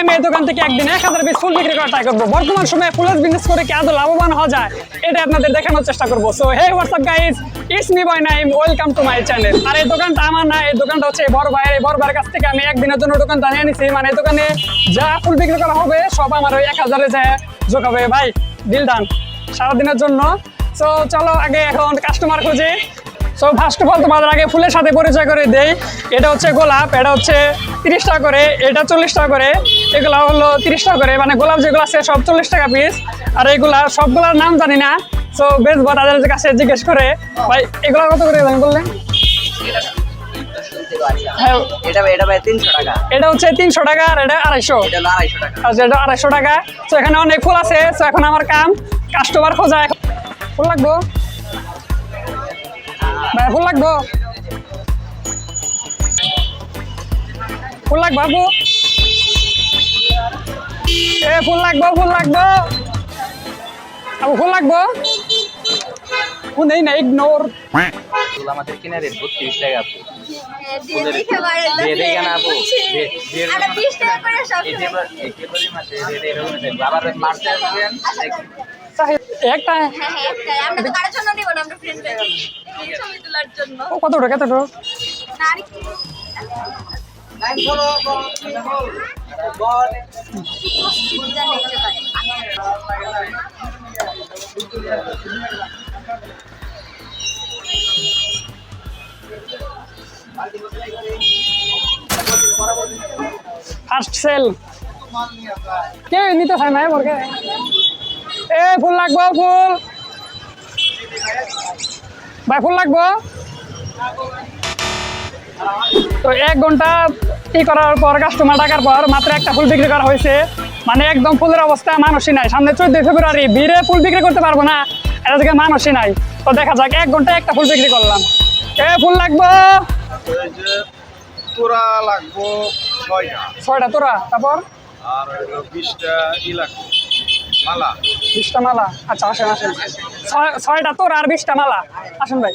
আমি এই দোকান থেকে একদিন 1000 পিস ফুল বিক্রি করার ট্রাই করবো। বর্তমান সময়ে ফুলের বিজনেস করে কি আদৌ লাভবান হওয়া যায় এটা আপনাদের দেখানোর চেষ্টা করবো। So hey WhatsApp guys, it's me boy Naim, welcome to my channel. আর এই দোকানটা আমার না, এই দোকানটা হচ্ছে বড় ভাইয়ের। এই বড় ভাইয়ের কাছ থেকে আমি একদিনের জন্য দোকানটা নিয়ে নিছি। মানে এই দোকানে যা ফুল বিক্রি করা হবে সব আমার ওই 1000-এ যায় যোগ হবে। ভাই ডিল ডান সারাদিনের জন্য। সো চলো আগে এখন কাস্টমার খুঁজি। সো ফার্স্ট অফ অল তোমাদের আগে ফুলের সাথে পরিচয় করে দেই। এটা হচ্ছে গোলাপ, এটা হচ্ছে 30 টাকা করে, এটা 40 টাকা করে, এগুলা হলো 30 টাকা করে। মানে গোলাপ যেগুলো আছে সব 40 টাকা পিস। আর এইগুলা সবগুলার নাম জানি না, সো বেচবো তাদের কাছে জিজ্ঞেস করে। ভাই এগুলা কত করে দাম বললেন? হ্যাঁ এটা ভাই 300 টাকা। এটা হচ্ছে 300 টাকা আর এটা 250। এটা 250 টাকা। আচ্ছা এটা 250 টাকা। তো এখানে অনেক ফুল আছে। তো এখন আমার কাম কাস্টমার খোঁজা। ফুল লাগবো ভাই, ফুল লাগবো, ফুল লাগবো আপু, এ ফুল লাগবো, ফুল লাগবো আপু, ফুল লাগবো। ফুল নেই না, ইগনোর। আমাদের কিনা রেট 32 টাকা আপু। একটা কত টাকা? কত ফার্স্ট সেল কে নিতে চায় না মোরকে। এ ফুল লাগবো, ফুল ভাই, ফুল লাগবো। তো 1 ঘন্টা করার পর কাস্টমার ডাকার পর মাত্র একটা ফুল বিক্রি করা হয়েছে। মানে একদম ফুলের অবস্থা মানুষই নাই। সামনে 14 ফেব্রুয়ারি, ভিড়ে ফুল বিক্রি করতে পারবো না, এটা থেকে মানুষই নাই। তো দেখা যাক, 1 ঘন্টায় একটা ফুল বিক্রি করলাম। এ ফুল লাগবো, তোরা লাগবো 6টা তোরা, তারপর আর 20টা লাগবে মালা, 20টা মালা। আচ্ছা আসেন আসেন, 6টা তোরা আর 20টা মালা। আসেন ভাই।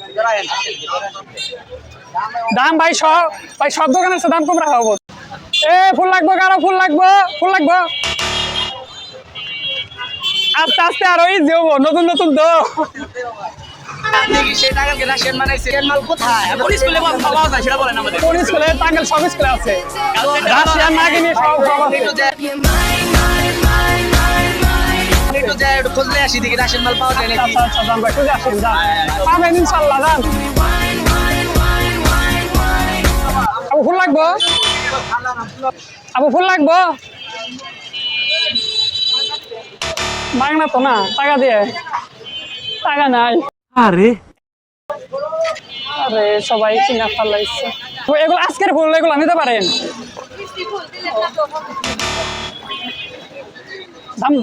দাম ভাই সব দোকানের দাম কম রাখা হবো। এ ফুল লাগবো, কারো ফুল লাগবো, ফুল লাগবো। আস্তে আস্তে আরো ইজি হবো, নতুন নতুন তো। কোন স্কুলে? টাঙ্গাইল সব স্কুলে আছে, রাশিয়ান নাগিনী সব আছে। খুঁজলে আসি দেখি রাশিয়ান মাল পাওয়া যায় নাকি। আচ্ছা দাম ভাই, খুঁজে আসেন, পাবেন ইনশাল্লাহ। দাম আপু ফুল লাগবো, আপু ফুল লাগবো। বাংলা তো না, টাকা দিয়ে, টাকা নাই। আরে আরে সবাই কিনা ফালাইছে। এগুলো আজকের ফুল, এগুলো নিতে পারেন।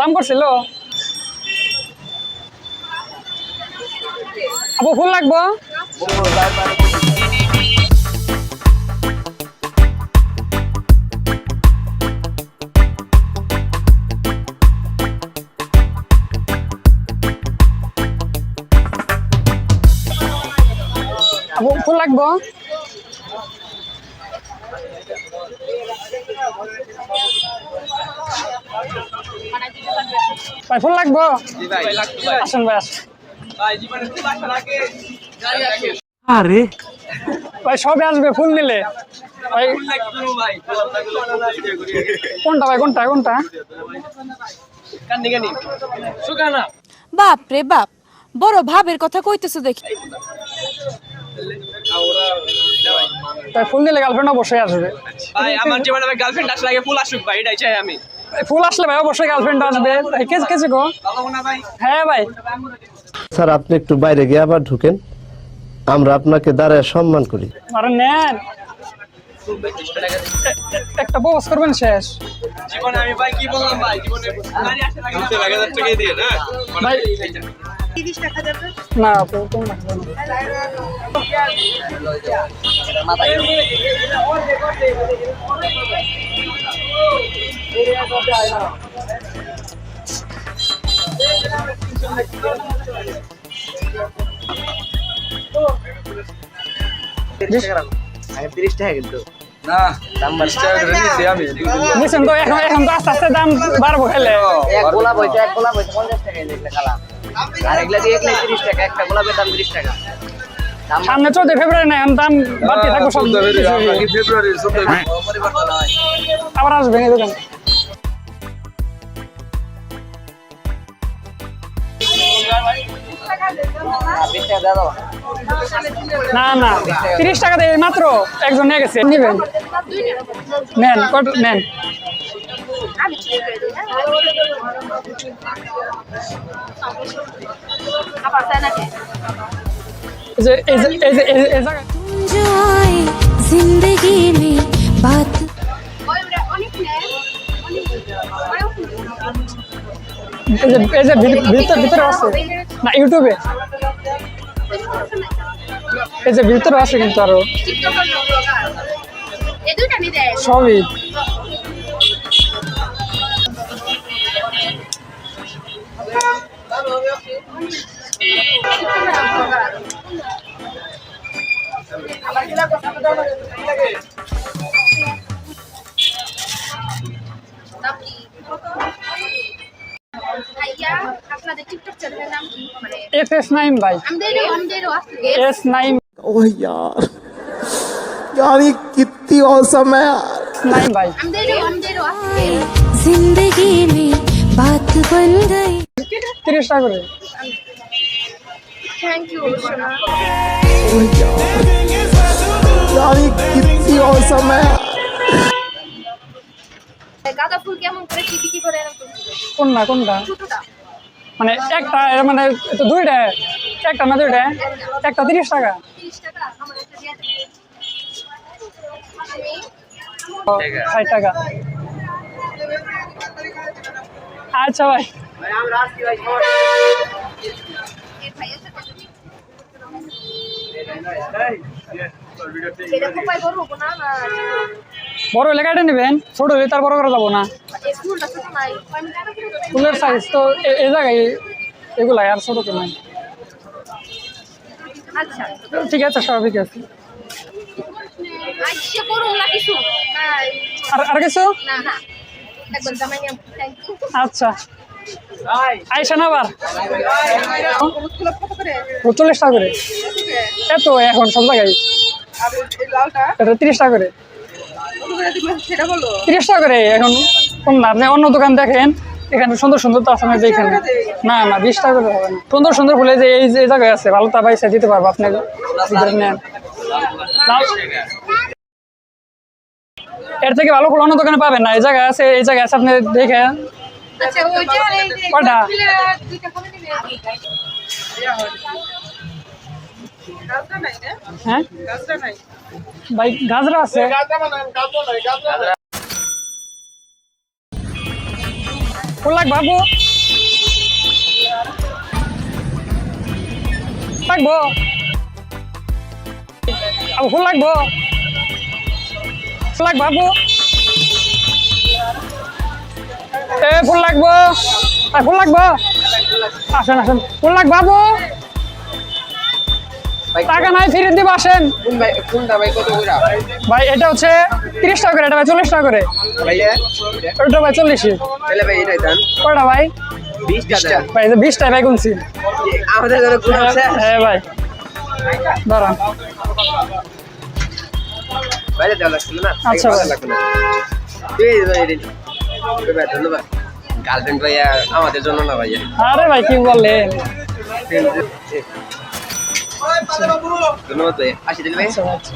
দাম করছিল। আপু ফুল লাগবো, আপু ফুল লাগবো। ভাই ফুল লাগবো, আসেন ভাই আসেন। আরে ভাই সবে আসবে ফুল নিলে। ভাই কোনটা ভাই, কোনটা কোনটা? বাপ রে বাপ, বড় ভাবের কথা কইতেছো দেখি। তাই ফুল নিলে গার্লফ্রেন্ড অবশ্যই আসবে। ভাই আমার জীবনে আমার গার্লফ্রেন্ড আসলে আগে ফুল আসুক ভাই, এটাই চাই আমি। ফুল আসলে ভাই অবশ্যই গার্লফ্রেন্ড আসবে। কেছে গো? হ্যাঁ ভাই। স্যার আপনি একটু বাইরে গিয়ে আবার ঢুকেন, আমরা আপনাকে দাঁড়ায় সম্মান করি। আরে নেন, একটা বস করবেন শেষ। জীবনে আমি ভাই কি বললাম ভাই, জীবনে নারী আসে লাগে 1000 টাকা দিয়ে না ভাই 30 টাকা দেবে না আপু, তুমি না টাকা কিন্তু না 20 টাকা করে নিছি আমি নিছেন তো এখন তো আস্তে আস্তে দাম বাড়বো খেলে এক গোলাপ হইতো 50 টাকা এগুলা খালা আর এগুলা দিয়ে 30 টাকা একটা গোলাপের দাম 30 টাকা সামনে 14 ফেব্রুয়ারি না এখন দাম বাড়তে থাকবো সব কি ফেব্রুয়ারি 14 পরিবর্তন হয় আবার আসবেন এই দোকান না না 30 টাকা দিয়ে মাত্র একজন নিয়ে গেছে নিবেন নেন কত নেন আমি ঠিক করে দিই আবার তাই নাকি এই জায়গায় जो आए जिंदगी में बात ওই অনেক নেয় এই যে ভিতরে আছে না ইউটিউবে এই যে ভিতরে আছে কিন্তু আরো টিকটকার ব্লগার এই দুইটা নি দেয় সবই ভাইয়া আপনাদের টিকটক চ্যানেলের নাম কি মানে FS9 ভাই আমাদেরও আছে S9 ओह यार यार ये कितनी औसम है यार 9 भाई আমাদেরও আছে जिंदगी में बात बन गई 30 টাকা করে থ্যাংক ইউ সোনা यार ये कितनी औसम है यार গাঁদা ফুল কেমন করে কি বিক্রি করে এরকম কোনটা ছোটটা মানে একটা এর মানে তো দুইটা একটা না দুইটা একটা 30 টাকা 30 টাকা আমার একটা দিয়ে দেন 60 টাকা আচ্ছা ভাই আমরা আসছি ভাই এই ভাইয়ের সাথে এটা কোপায় বড় হবো না না বড় লেখাটা নেবেন ছোট হলে তার বড় করা যাবো না এই ফুলটা ছোট নাই ফুলের সাইজ তো এই জায়গায় এগুলাই আর ছোট তো নাই আচ্ছা ঠিক আছে স্বাভাবিক আছে আইসে করুন না কিছু না আর কিছু না না একবার জামাই নিয়ে থ্যাংক ইউ আচ্ছা আইসা না আবার কত করে 40 টাকা করে এত এখন সব জায়গায় এটা 30 টাকা করে সেটা বলো 30 টাকা করে এখন কম না আপনি অন্য দোকান দেখেন এখানে সুন্দর সুন্দর তো আছে না যে এখানে না না 20 টাকা করে হবে না সুন্দর সুন্দর ফুলে যে এই যে জায়গায় আছে ভালো তা পয়সা দিতে পারবো আপনি যদি নেন এর থেকে ভালো ফুল অন্য দোকানে পাবেন না এই জায়গায় আছে আপনি দেখে আচ্ছা ওই যে কটা দুইটা করে নিবে হ্যাঁ ভাই গাজরা আছে ফুল লাগবে বাবু লাগবো ফুল লাগবো বাবু ফুল লাগবো ফুল লাগবো আসেন ফুল লাগবে বাবু টাকা নাই ফিরে দিব আসেন কোনটা ভাই কত করে ভাই এটা হচ্ছে 30 টাকা করে এটা ভাই 40 টাকা করে ভাইয়া ওটা ভাই 40 তাহলে ভাই এটাই দেন কয়টা ভাই 20 টাকা ভাই 20 টাকা ভাই গুনছি আমাদের ঘরে কোন আছে হ্যাঁ ভাই দাঁড়ান বাইরে দেওয়া লাগছিল না আচ্ছা ভাই। লাগবে না এই ভাই রেডি ভাই ধন্যবাদ গার্লফ্রেন্ড ভাইয়া আমাদের জন্য না ভাইয়া আরে ভাই কি বলেন ধন্যবাদ ভাই আসি দিল ভাই আচ্ছা, আচ্ছা।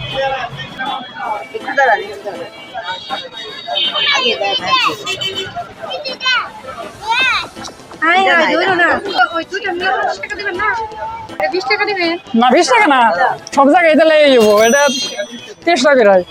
আয় আয় ধরো না ওই দুইটা নিয়ে 50 টাকা দিবেন না 20 টাকা দিবেন না 20 টাকা না সব জায়গায় তাহলে এটা 30 টাকা করে হয়